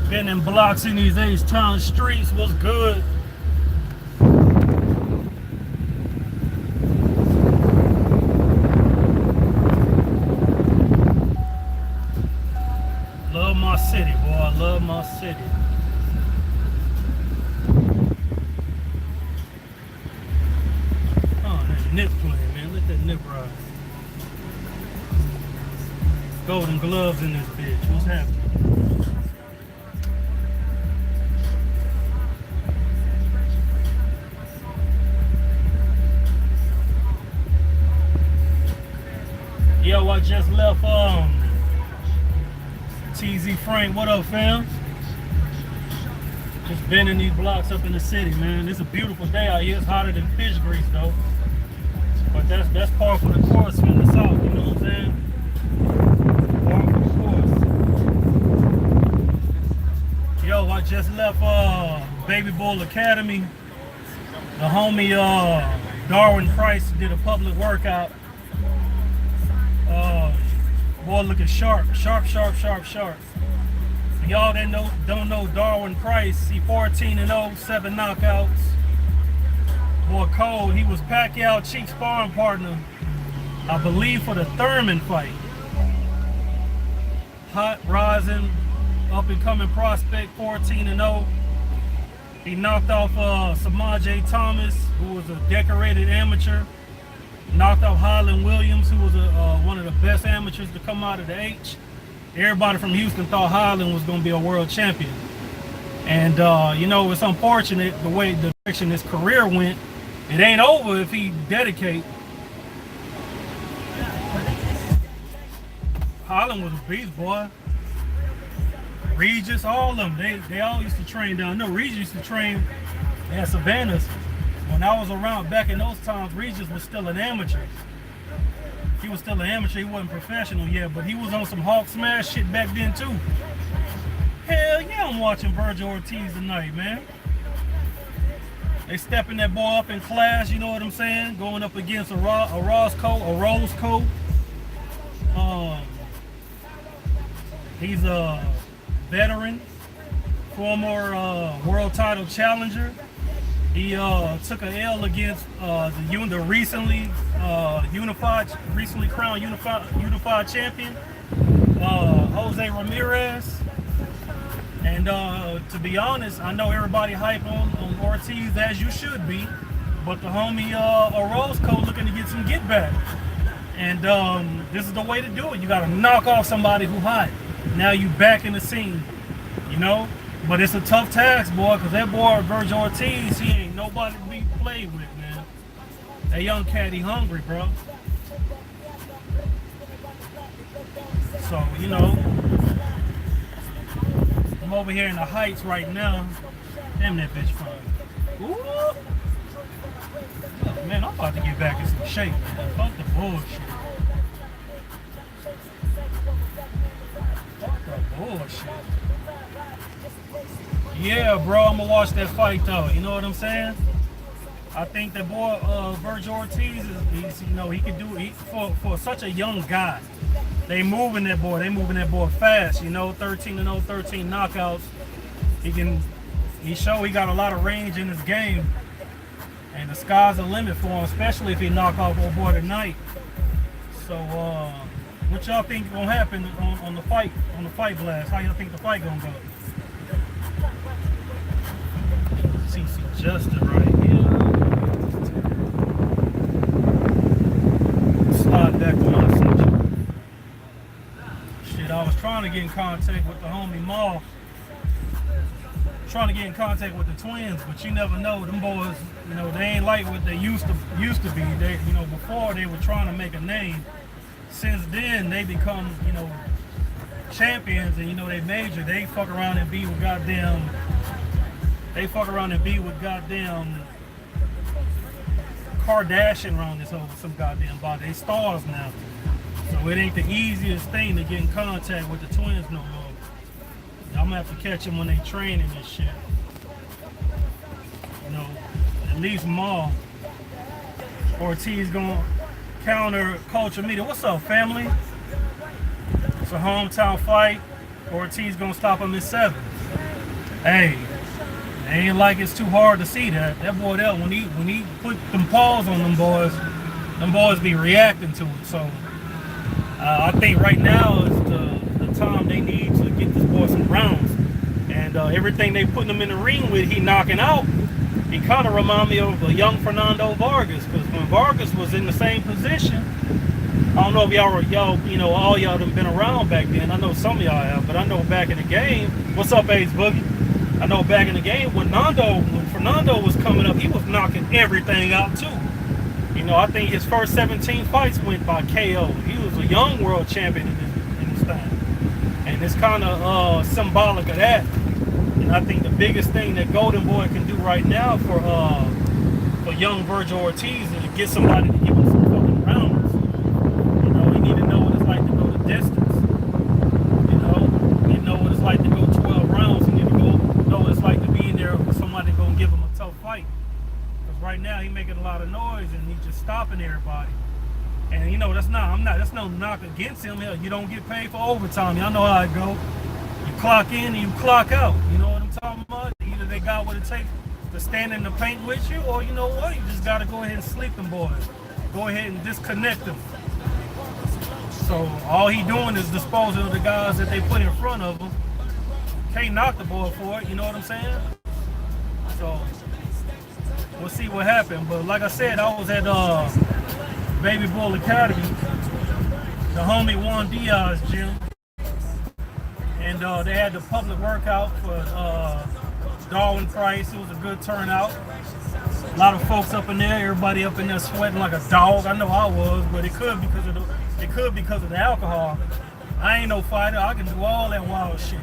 Been in blocks in these H-Town streets, what's good? Love my city, boy, I love my city. Oh, that nip playing, man, let that nip ride. Golden gloves in this bitch, what's happening? Yo, I just left TZ Frank. What up, fam? Just been in these blocks up in the city, man. It's a beautiful day out here. It's hotter than fish grease though. But that's par for the course from the south, you know what I'm saying? Par for the course. Yo, I just left Baby Bull Academy. The homie Darwin Price did a public workout. Boy looking sharp. Y'all that don't know Darwin Price, he 14-0, 7 knockouts. Boy cold. He was Pacquiao Cheek sparring partner, I believe, for the Thurman fight. Hot, rising, up and coming prospect, 14-0. He knocked off Samaje Thomas, who was a decorated amateur. Knocked off Highland Williams, who was one of the best amateurs to come out of the H. Everybody from Houston thought Highland was going to be a world champion. And, you know, it's unfortunate the way the direction his career went. It ain't over if he dedicate. Highland was a beast, boy. Regis, all of them, they all used to train down. No, Regis used to train at Savannah's. When I was around back in those times, Regis was still an amateur. He was still an amateur, he wasn't professional yet, but he was on some Hawk Smash shit back then too. Hell yeah, I'm watching Virgil Ortiz tonight, man. They stepping that boy up in class, you know what I'm saying? Going up against a Roscoe. He's a veteran, former world title challenger. He took an L against the recently crowned unified champion, Jose Ramirez. And to be honest, I know everybody hype on Ortiz, as you should be, but the homie Orozco looking to get some get back. And this is the way to do it. You got to knock off somebody who hot. Now you back in the scene, you know? But it's a tough task, boy, because that boy, Virgil Ortiz, he ain't nobody to be played with, man. That young cat, he hungry, bro. So, you know, I'm over here in the Heights right now. Damn, that bitch fine. Ooh. Oh, man, I'm about to get back in some shape, man. Fuck the bullshit. Fuck the bullshit. Yeah, bro, I'm gonna watch that fight though. You know what I'm saying? I think that boy, Virgil Ortiz, he's, you know, he can do it for such a young guy. They moving that boy fast. You know, 13-0, 13 knockouts. He showed he got a lot of range in his game, and the sky's the limit for him, especially if he knock off old boy tonight. So, what y'all think gonna happen on the fight blast? How y'all think the fight gonna go? CC Justin right here. Slide back to my section. Shit, I was trying to get in contact with the homie Maul. Trying to get in contact with the twins, but you never know. Them boys, you know, they ain't like what they used to be. They, you know, before they were trying to make a name. Since then, they become, you know, champions and you know they major, they fuck around and be with goddamn. They fuck around and be with goddamn Kardashian around this over some goddamn body. They stars now. So it ain't the easiest thing to get in contact with the twins no more. I'm gonna have to catch them when they training and shit. You know, at least Ma Ortiz gonna counter Culture Media. What's up, family? It's a hometown fight. Ortiz gonna stop him in 7. Hey, it ain't like it's too hard to see that. That boy there, when he put them paws on them boys be reacting to it. So I think right now is the time they need to get this boy some rounds. And everything they putting him in the ring with, he knocking out. He kind of remind me of a young Fernando Vargas, because when Vargas was in the same position, I don't know if y'all, you know, all y'all done been around back then. I know some of y'all have, but I know back in the game. What's up, Ace Boogie? I know back in the game when Fernando was coming up, he was knocking everything out too. You know, I think his first 17 fights went by KO. He was a young world champion in this thing. And it's kind of symbolic of that. And I think the biggest thing that Golden Boy can do right now for young Virgil Ortiz is to get somebody to give him some fucking rounds. You know, he need to know what it's like to go the distance. You know what it's like to go 12 rounds. He need to know what it's like to be in there with somebody gonna give him a tough fight. Because right now he making a lot of noise and he's just stopping everybody. And you know, that's no knock against him. Hell, you don't get paid for overtime. Y'all know how it go. You clock in and you clock out. You know what I'm talking about? Either they got what it takes to stand in the paint with you, or you know what? You just gotta go ahead and sleep them boys. Go ahead and disconnect them. So all he doing is disposing of the guys that they put in front of him. Can't knock the boy for it, you know what I'm saying? So we'll see what happened. But like I said, I was at Baby Bull Academy, the homie Juan Diaz gym, and they had the public workout for Darwin Price. It was a good turnout. A lot of folks up in there, everybody up in there sweating like a dog. I know I was, but it could because of the alcohol. I ain't no fighter. I can do all that wild shit.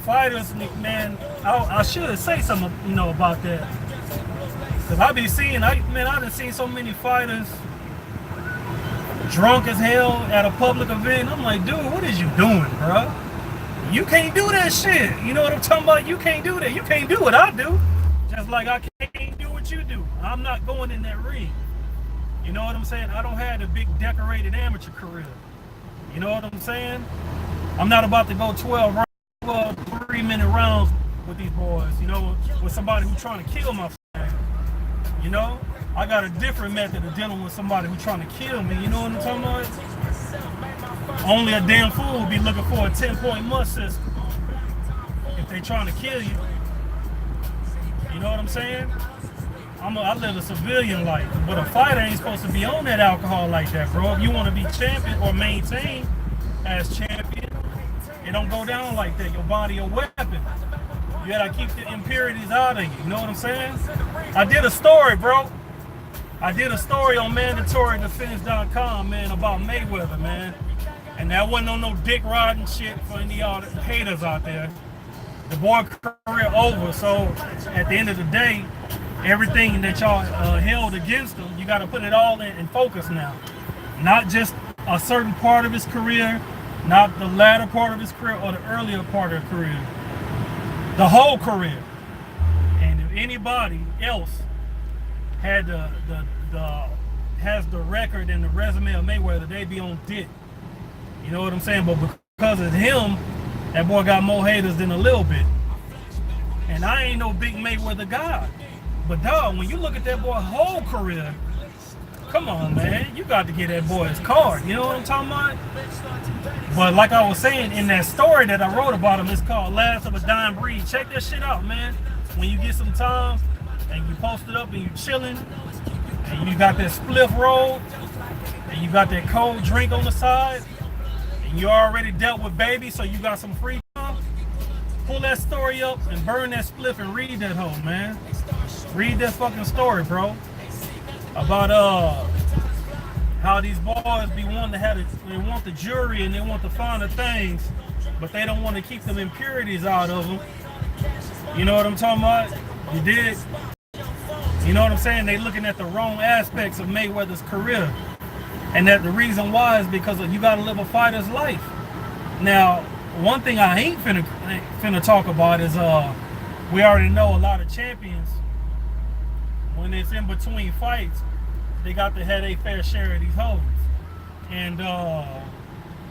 Fighters, man, I should say something, you know, about that. Cause I be seeing, I done seen so many fighters drunk as hell at a public event. I'm like, dude, what is you doing, bro? You can't do that shit. You know what I'm talking about? You can't do that. You can't do what I do. Just like I can't do what you do. I'm not going in that ring. You know what I'm saying? I don't have a big decorated amateur career. You know what I'm saying? I'm not about to go 12 rounds. 3-minute rounds with these boys, you know, with somebody who's trying to kill my friend. You know, I got a different method of dealing with somebody who's trying to kill me. You know what I'm talking about? Only a damn fool would be looking for a 10-point must system if they trying to kill you. You know what I'm saying? I live a civilian life, but a fighter ain't supposed to be on that alcohol like that, bro. If you want to be champion or maintain as champion, it don't go down like that. Your body a weapon. You gotta keep the impurities out of you. You know what I'm saying? I did a story, bro. I did a story on MandatoryDefense.com, man, about Mayweather, man. And that wasn't on no dick riding shit for any y'all haters out there. The boy career over. So at the end of the day, everything that y'all held against him, you gotta put it all in focus now. Not just a certain part of his career, not the latter part of his career or the earlier part of his career. The whole career. And if anybody else had has the record and the resume of Mayweather, they'd be on dick. You know what I'm saying? But because of him, that boy got more haters than a little bit. And I ain't no big Mayweather guy. But dog, when you look at that boy's whole career, come on, man, you got to get that boy his card. You know what I'm talking about? But like I was saying, in that story that I wrote about him, it's called Last of a Dying Breed. Check that shit out, man. When you get some time and you post it up and you chilling, and you got that spliff roll, and you got that cold drink on the side, and you already dealt with baby, so you got some free time, pull that story up and burn that spliff and read that hoe, man. Read that fucking story, bro. About how these boys be wanting to have they want the jury and they want the finer things, but they don't want to keep them impurities out of them. You know what I'm talking about? You did? You know what I'm saying? They looking at the wrong aspects of Mayweather's career. And that the reason why is because you got to live a fighter's life. Now, one thing I ain't finna talk about is we already know a lot of champions, when it's in between fights, they got to have their fair share of these hoes. And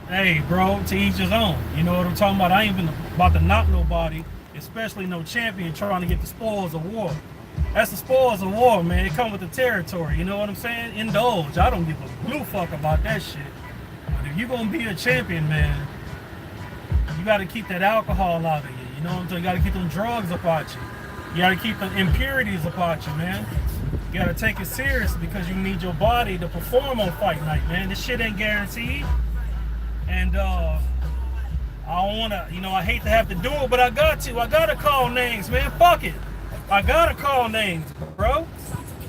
hey, bro, to each his own. You know what I'm talking about? I ain't even about to knock nobody, especially no champion trying to get the spoils of war. That's the spoils of war, man. It come with the territory. You know what I'm saying? Indulge. I don't give a blue fuck about that shit. But if you gonna be a champion, man, you gotta keep that alcohol out of you. You know what I'm saying? You gotta keep them drugs about you. You gotta keep the impurities about you, man. You gotta take it serious because you need your body to perform on fight night, man. This shit ain't guaranteed. And I don't wanna, you know, I hate to have to do it, but I got to. I gotta call names, man. Fuck it. I gotta call names, bro.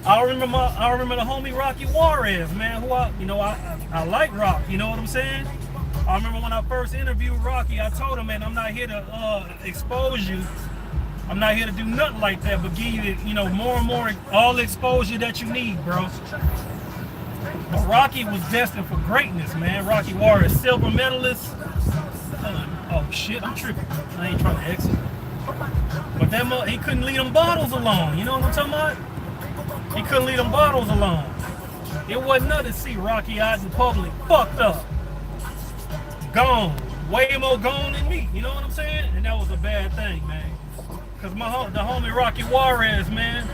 I remember the homie Rocky Juarez, man. Who I like Rock. You know what I'm saying? I remember when I first interviewed Rocky, I told him, man, I'm not here to expose you. I'm not here to do nothing like that, but give you, you know, more and more all the exposure that you need, bro. But Rocky was destined for greatness, man. Rocky Juarez, silver medalist. Oh shit, I'm tripping. I ain't trying to exit. But that he couldn't leave them bottles alone. You know what I'm talking about? He couldn't leave them bottles alone. It wasn't nothing to see Rocky out in public fucked up, gone, way more gone than me. You know what I'm saying? And that was a bad thing, man. Cause the homie Rocky Juarez, man,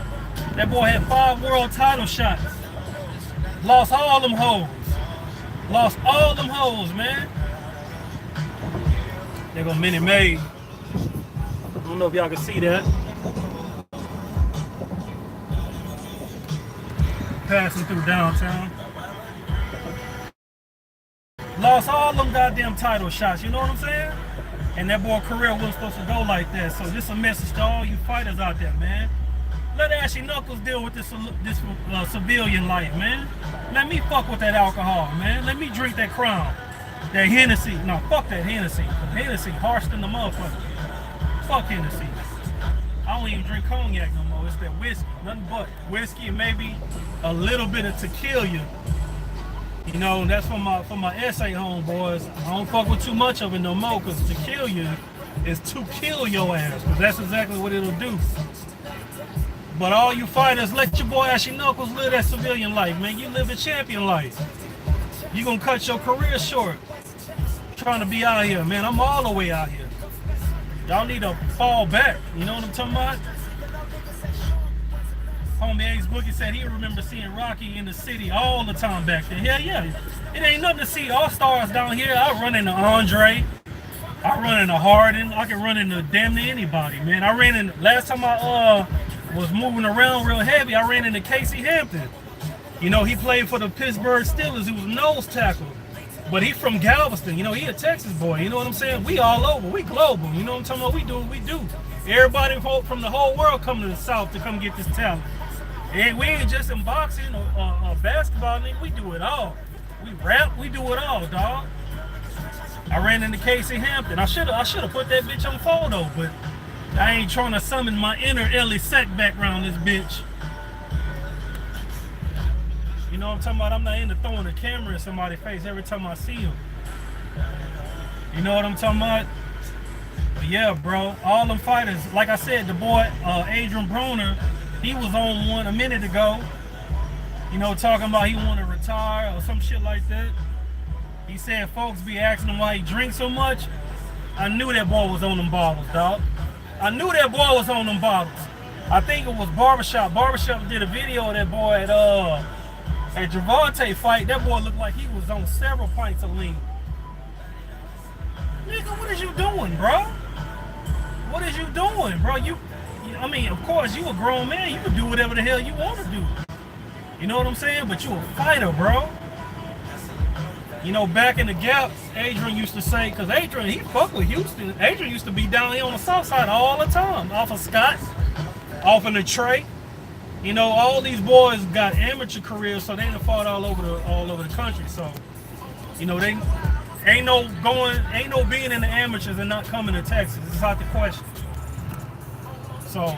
that boy had 5 world title shots. Lost all them hoes. Lost all them hoes, man. They go Minute Maid. I don't know if y'all can see that. Passing through downtown. Lost all them goddamn title shots, you know what I'm saying? And that boy career wasn't supposed to go like that. So this is a message to all you fighters out there, man. Let Ashy Knuckles deal with this civilian life, man. Let me fuck with that alcohol, man. Let me drink that Crown. That Hennessy. No, fuck that Hennessy. Hennessy harsh than the motherfucker. Fuck Hennessy. I don't even drink cognac no more. It's that whiskey. Nothing but whiskey and maybe a little bit of tequila. You know, that's for my SA homeboys. I don't fuck with too much of it no more because tequila is to kill your ass. Because that's exactly what it'll do. But all you fighters, let your boy Ashy Knuckles live that civilian life, man. You live a champion life. You gonna cut your career short. Trying to be out here, man. I'm all the way out here. Y'all need to fall back. You know what I'm talking about? Homie Ace Boogie said he remember seeing Rocky in the city all the time back then. Hell yeah. It ain't nothing to see all stars down here. I run into Andre. I run into Harden. I can run into damn near anybody, man. I ran in last time I was moving around real heavy, I ran into Casey Hampton. You know, he played for the Pittsburgh Steelers. He was nose tackle. But he from Galveston, you know, he a Texas boy, you know what I'm saying? We all over, we global, you know what I'm talking about? We do what we do. Everybody from the whole world come to the South to come get this talent. And we ain't just in boxing or basketball, nigga, we do it all. We rap, we do it all, dog. I ran into Casey Hampton. I should have put that bitch on photo, but I ain't trying to summon my inner Ellie Sack back around this bitch. You know what I'm talking about? I'm not into throwing a camera in somebody's face every time I see him. You know what I'm talking about? But yeah, bro, all them fighters, like I said, the boy Adrian Broner, he was on one a minute ago. You know, talking about he want to retire or some shit like that. He said folks be asking him why he drinks so much. I knew that boy was on them bottles, dog. I knew that boy was on them bottles. I think it was Barbershop. Barbershop did a video of that boy at Gervonta fight. That boy looked like he was on several pints of lean. Nigga, what is you doing, bro? What is you doing, bro? I mean, of course, you a grown man. You can do whatever the hell you want to do. You know what I'm saying? But you a fighter, bro. You know, back in the Gap, Adrian used to say, because Adrian, he fuck with Houston. Adrian used to be down here on the south side all the time, off of Scott, off in the Trey. You know, all these boys got amateur careers, so they done fought all over the country. So, you know, they ain't no being in the amateurs and not coming to Texas. It's out the question. So,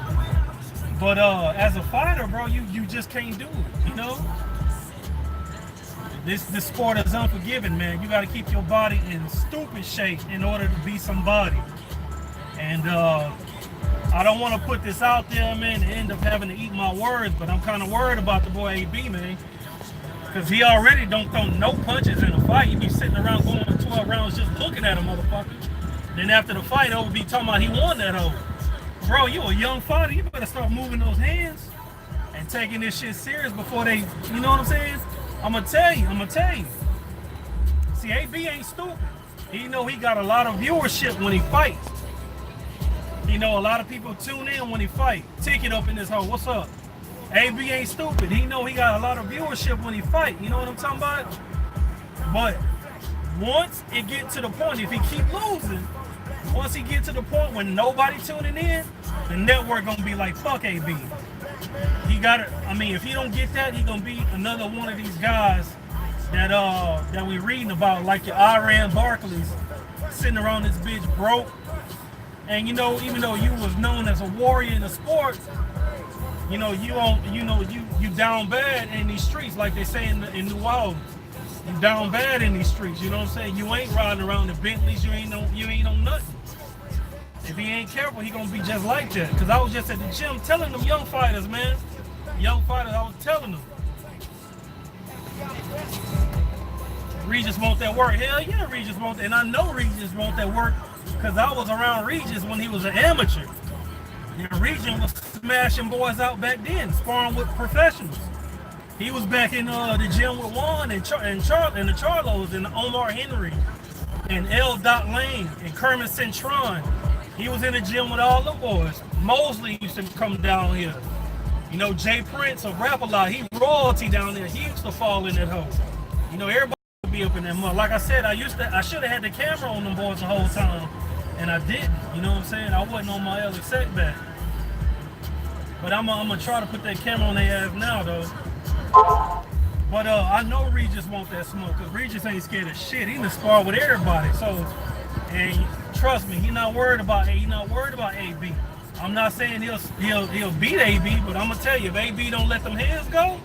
but as a fighter, bro, you just can't do it. You know, this sport is unforgiving, man. You got to keep your body in stupid shape in order to be somebody. And I don't want to put this out there, man, and end up having to eat my words, but I'm kind of worried about the boy AB, man. Because he already don't throw no punches in a fight. He be sitting around going 12 rounds just looking at a motherfucker. Then after the fight, he'll be talking about he won that hoe. Bro, you a young fighter. You better start moving those hands and taking this shit serious before they, you know what I'm saying? I'm going to tell you. See, AB ain't stupid. He know he got a lot of viewership when he fights. You know, a lot of people tune in when he fight. Ticket up in this hoe. What's up? AB ain't stupid. He know he got a lot of viewership when he fight. You know what I'm talking about? But once it get to the point, if he keep losing, once he get to the point when nobody tuning in, the network gonna be like, fuck AB. He gotta, I mean, if he don't get that, he gonna be another one of these guys that we reading about, like your Iran Barclays, sitting around this bitch broke. And you know, even though you was known as a warrior in the sport, you know, you down bad in these streets, like they say in New Orleans. You down bad in these streets, you know what I'm saying? You ain't riding around in Bentleys, you ain't on nothing. If he ain't careful, he gonna be just like that. Cause I was just at the gym telling them young fighters, man. Young fighters, I was telling them. Regis want that work. Hell yeah, Regis want that. And I know Regis want that work because I was around Regis when he was an amateur. And Regis was smashing boys out back then, sparring with professionals. He was back in the gym with Juan and the Charlos and Omar Henry and L. Lane and Kermit Cintron. He was in the gym with all the boys. Mosley used to come down here. You know, Jay Prince of Rap-A-Lot, he royalty down there. He used to fall in that hole. You know, everybody would be up in that mud. Like I said, I should have had the camera on them boys the whole time, and I didn't. You know what I'm saying? I wasn't on my Alex setback. But I'm gonna try to put that camera on their ass now, though. But I know Regis want that smoke, because Regis ain't scared of shit. He done spar with everybody. So, and trust me, he's not worried about AB. I'm not saying he'll beat AB, but I'm gonna tell you, if AB don't let them hands go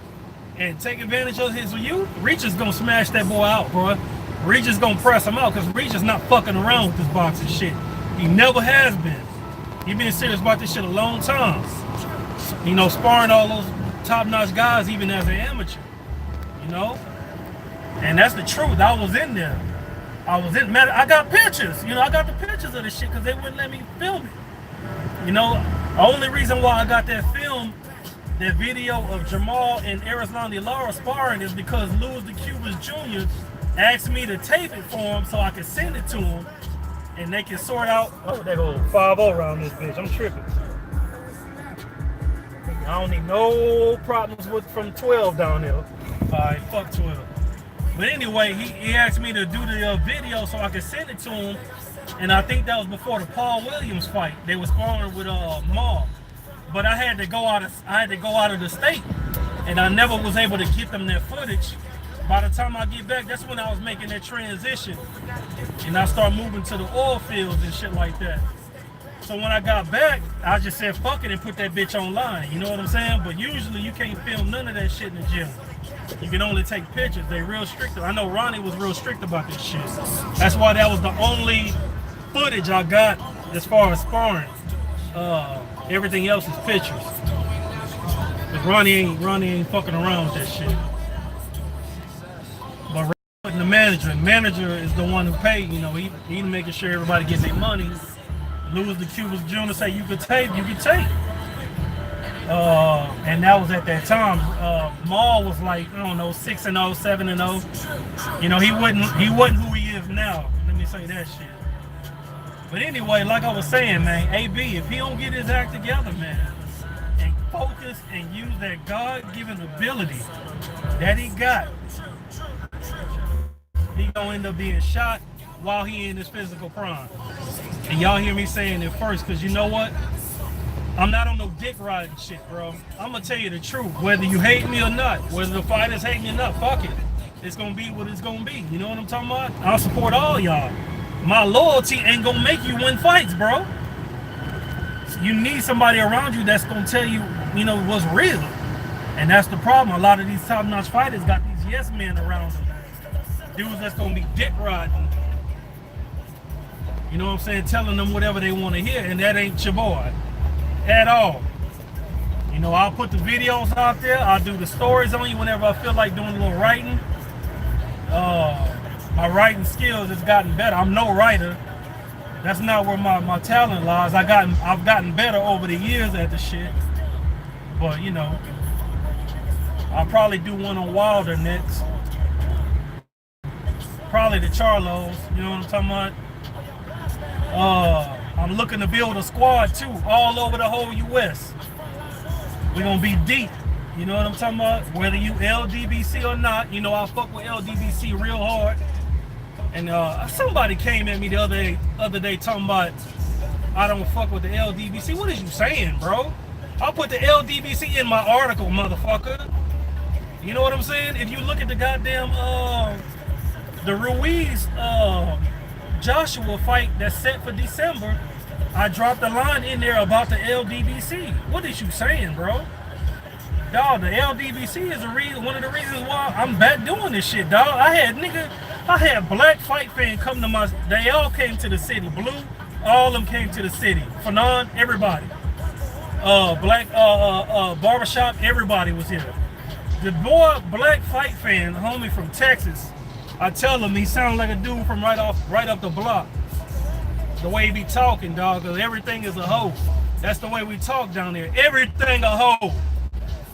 and take advantage of his youth, Regis gonna smash that boy out, bro. Regis gonna press him out, because Regis not fucking around with this boxing shit. He never has been. He been serious about this shit a long time. You know, sparring all those top-notch guys even as an amateur, you know? And that's the truth. I was in there. I got pictures. You know, I got the pictures of this shit because they wouldn't let me film it. You know, the only reason why I got that film, that video of Jamal and Erislandy Lara sparring, is because Louis DeCubas Jr. asked me to tape it for him so I could send it to him and they can sort out. Oh, they go 5-0 around this bitch. I'm tripping. I don't need no problems from 12 down there. Alright, fuck 12. But anyway, he asked me to do the video so I could send it to him. And I think that was before the Paul Williams fight. They were sparring with Maul. But I had to go out of the state. And I never was able to get them that footage. By the time I get back, that's when I was making that transition. And I started moving to the oil fields and shit like that. So when I got back, I just said fuck it and put that bitch online. You know what I'm saying? But usually you can't film none of that shit in the gym. You can only take pictures. They real strict. I know Ronnie was real strict about this shit. That's why that was the only footage I got as far as sparring. Everything else is pictures. But Ronnie ain't fucking around with that shit. But the manager is the one who paid. You know, he making sure everybody gets their money. Louis DeCubas Jr. say you could tape. And that was at that time. Maul was like, I don't know, 6-0, 7-0. You know, he wasn't who he is now. Let me say that shit. But anyway, like I was saying, man, AB, if he don't get his act together, man, and focus and use that God-given ability that he got, he gonna end up being shot while he in his physical prime. And y'all hear me saying it first, because you know what? I'm not on no dick riding shit, bro. I'm gonna tell you the truth. Whether you hate me or not, whether the fighters hate me or not, fuck it. It's gonna be what it's gonna be. You know what I'm talking about? I'll support all y'all. My loyalty ain't gonna make you win fights, bro. You need somebody around you that's gonna tell you, you know, what's real. And that's the problem. A lot of these top-notch fighters got these yes men around them. Dudes that's gonna be dick riding. You know what I'm saying? Telling them whatever they want to hear, and that ain't your boy at all. You know, I'll put the videos out there. I'll do the stories on you whenever I feel like doing a little writing. My writing skills has gotten better. I'm no writer. That's not where my talent lies. I've gotten better over the years at the shit. But you know, I'll probably do one on Wilder next. Probably the Charlos. You know what I'm talking about? I'm looking to build a squad too, all over the whole U.S. We're gonna be deep. You know what I'm talking about? Whether you LDBC or not, you know I fuck with LDBC real hard. And somebody came at me the other day talking about I don't fuck with the LDBC. What is you saying, bro? I'll put the LDBC in my article, motherfucker. You know what I'm saying? If you look at the goddamn the Ruiz Joshua fight that's set for December, I dropped a line in there about the LDBC. What is you saying, bro? Dog, the LDBC is one of the reasons why I'm back doing this shit, dog. I had black fight fans come to they all came to the city. Blue, all of them came to the city. Fanon, everybody. Black barbershop, everybody was here. The boy, black fight fan, homie from Texas, I tell him he sounds like a dude from right up the block. The way he be talking, dog, because everything is a hoe. That's the way we talk down there. Everything a hoe.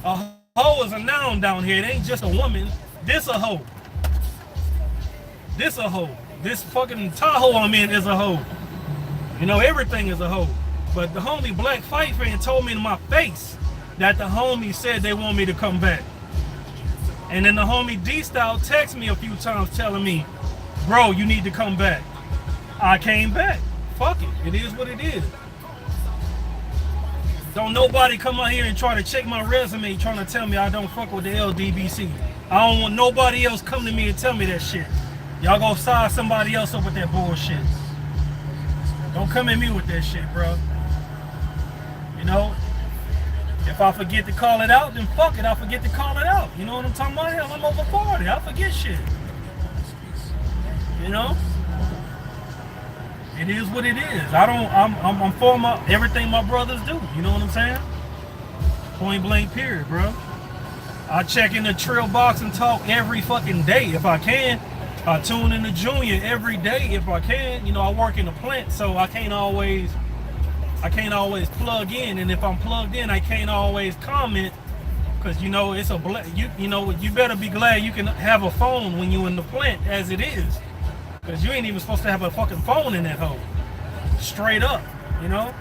A hoe is a noun down here. It ain't just a woman. This a hoe. This a hoe. This fucking Tahoe I'm in is a hoe. You know, everything is a hoe. But the homie black fight fan told me in my face that the homie said they want me to come back. And then the homie D-Style texted me a few times telling me, bro, you need to come back. I came back. Fuck it. It is what it is. Don't nobody come out here and try to check my resume trying to tell me I don't fuck with the LDBC. I don't want nobody else come to me and tell me that shit. Y'all go size somebody else up with that bullshit. Don't come at me with that shit, bro. You know? If I forget to call it out, then fuck it, I forget to call it out. You know what I'm talking about? Hell, I'm over 40. I forget shit. You know? It is what it is. I'm for everything my brothers do. You know what I'm saying? Point blank period, bro. I check in the Trill Box and talk every fucking day if I can. I tune in to Junior every day if I can. You know, I work in a plant, so I can't always plug in, and if I'm plugged in, I can't always comment because you know it's you know you better be glad you can have a phone when you in the plant as it is, because you ain't even supposed to have a fucking phone in that hole. Straight up, you know.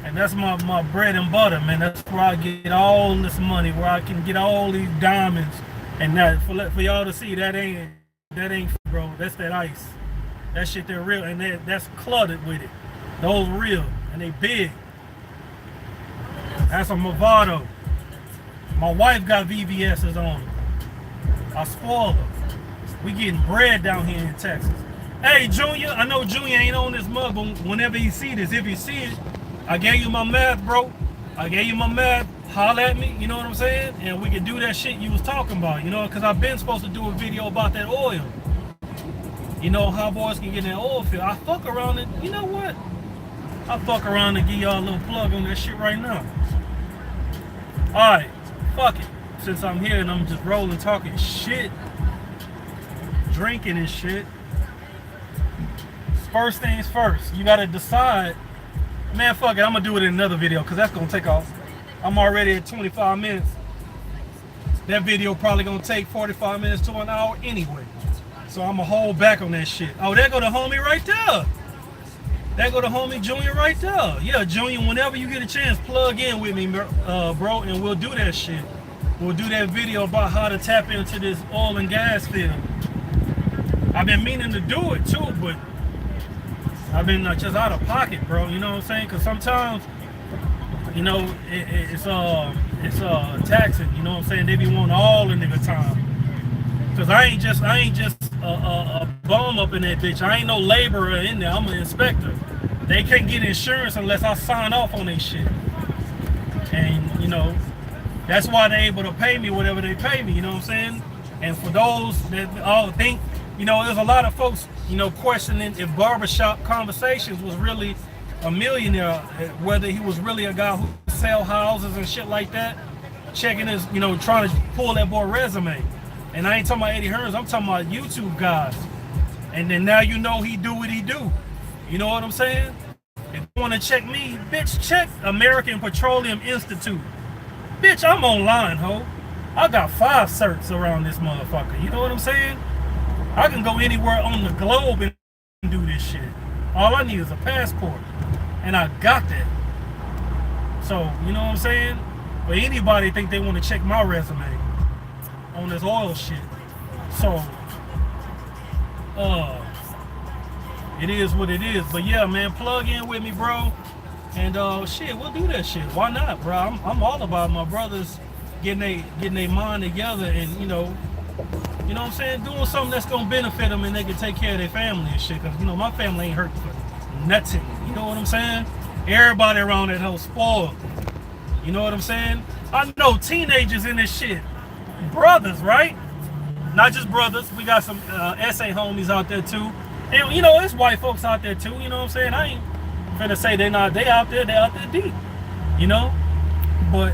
And that's my bread and butter, man. That's where I get all this money, where I can get all these diamonds, and that for y'all to see that ain't bro. That's that ice. That shit they're real, and that's cluttered with it. Those real. And they big. That's a Movado. My wife got VVS's on them. I spoiled her. We getting bread down here in Texas. Hey, Junior, I know Junior ain't on this mug, but whenever he see this, if he see it, I gave you my math, bro. I gave you my math. Holler at me, you know what I'm saying? And we can do that shit you was talking about, you know, because I've been supposed to do a video about that oil. You know, how boys can get in that oil field. I fuck around it. You know what? I'll fuck around and give y'all a little plug on that shit right now. Alright, fuck it. Since I'm here and I'm just rolling, talking shit, drinking and shit. First things first, you gotta decide. Man, fuck it, I'm gonna do it in another video because that's gonna take off. I'm already at 25 minutes. That video probably gonna take 45 minutes to an hour anyway. So I'm gonna hold back on that shit. Oh, there go the homie right there. There go the homie Junior right there. Yeah, Junior, whenever you get a chance, plug in with me, bro, and we'll do that shit. We'll do that video about how to tap into this oil and gas field. I've been meaning to do it too, but I've been just out of pocket, bro. You know what I'm saying? Because sometimes You know, it's taxing. You know what I'm saying? They be wanting all the nigga time. Cause I ain't just a bum up in that bitch. I ain't no laborer in there. I'm an inspector. They can't get insurance unless I sign off on their shit. And you know, that's why they're able to pay me whatever they pay me. You know what I'm saying? And for those that all think, you know, there's a lot of folks, you know, questioning if Barbershop Conversations was really a millionaire, whether he was really a guy who sell houses and shit like that. Checking his, you know, trying to pull that boy resume. And I ain't talking about Eddie Hearns, I'm talking about YouTube guys. And then now you know he do what he do. You know what I'm saying? If you want to check me, bitch, check American Petroleum Institute. Bitch, I'm online, ho. I got 5 certs around this motherfucker. You know what I'm saying? I can go anywhere on the globe and do this shit. All I need is a passport. And I got that. So, you know what I'm saying? But anybody think they want to check my resume on this oil shit. So, it is what it is. But yeah, man, plug in with me, bro. And shit, we'll do that shit. Why not, bro? I'm all about my brothers getting their mind together and you know what I'm saying, doing something that's gonna benefit them and they can take care of their family and shit. Cause you know my family ain't hurting for nothing. You know what I'm saying? Everybody around that house spoiled. You know what I'm saying? I know teenagers in this shit. Brothers, right? Not just brothers. We got some SA homies out there too. And you know, there's white folks out there too, you know what I'm saying? I ain't finna say they out there deep. You know? But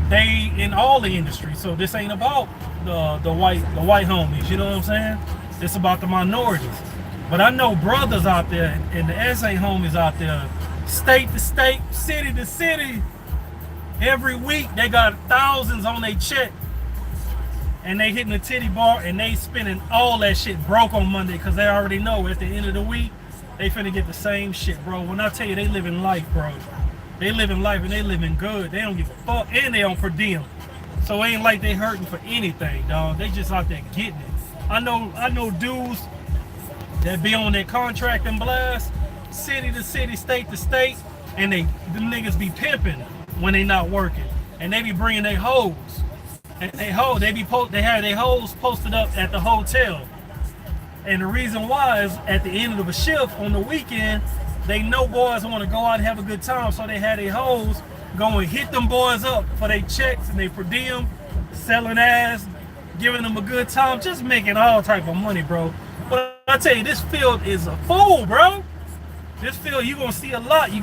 they in all the industry. So this ain't about the white homies, you know what I'm saying? It's about the minorities. But I know brothers out there and the SA homies out there, state to state, city to city. Every week they got thousands on their check. And they hitting the titty bar and they spending all that shit broke on Monday because they already know at the end of the week they finna get the same shit, bro. When I tell you they living life, bro. They living life and they living good. They don't give a fuck and they on per diem. So it ain't like they hurting for anything, dog. They just out there getting it. I know dudes that be on their contract and blast, city to city, state to state, and them niggas be pimping when they not working. And they be bringing their hoes. They have their hoes posted up at the hotel. And the reason why is at the end of a shift on the weekend, they know boys want to go out and have a good time, so they had their hoes go and hit them boys up for their checks and they per diem, selling ass, giving them a good time, just making all type of money, bro. But I tell you, this field is a fool, bro. This field, you gonna see a lot.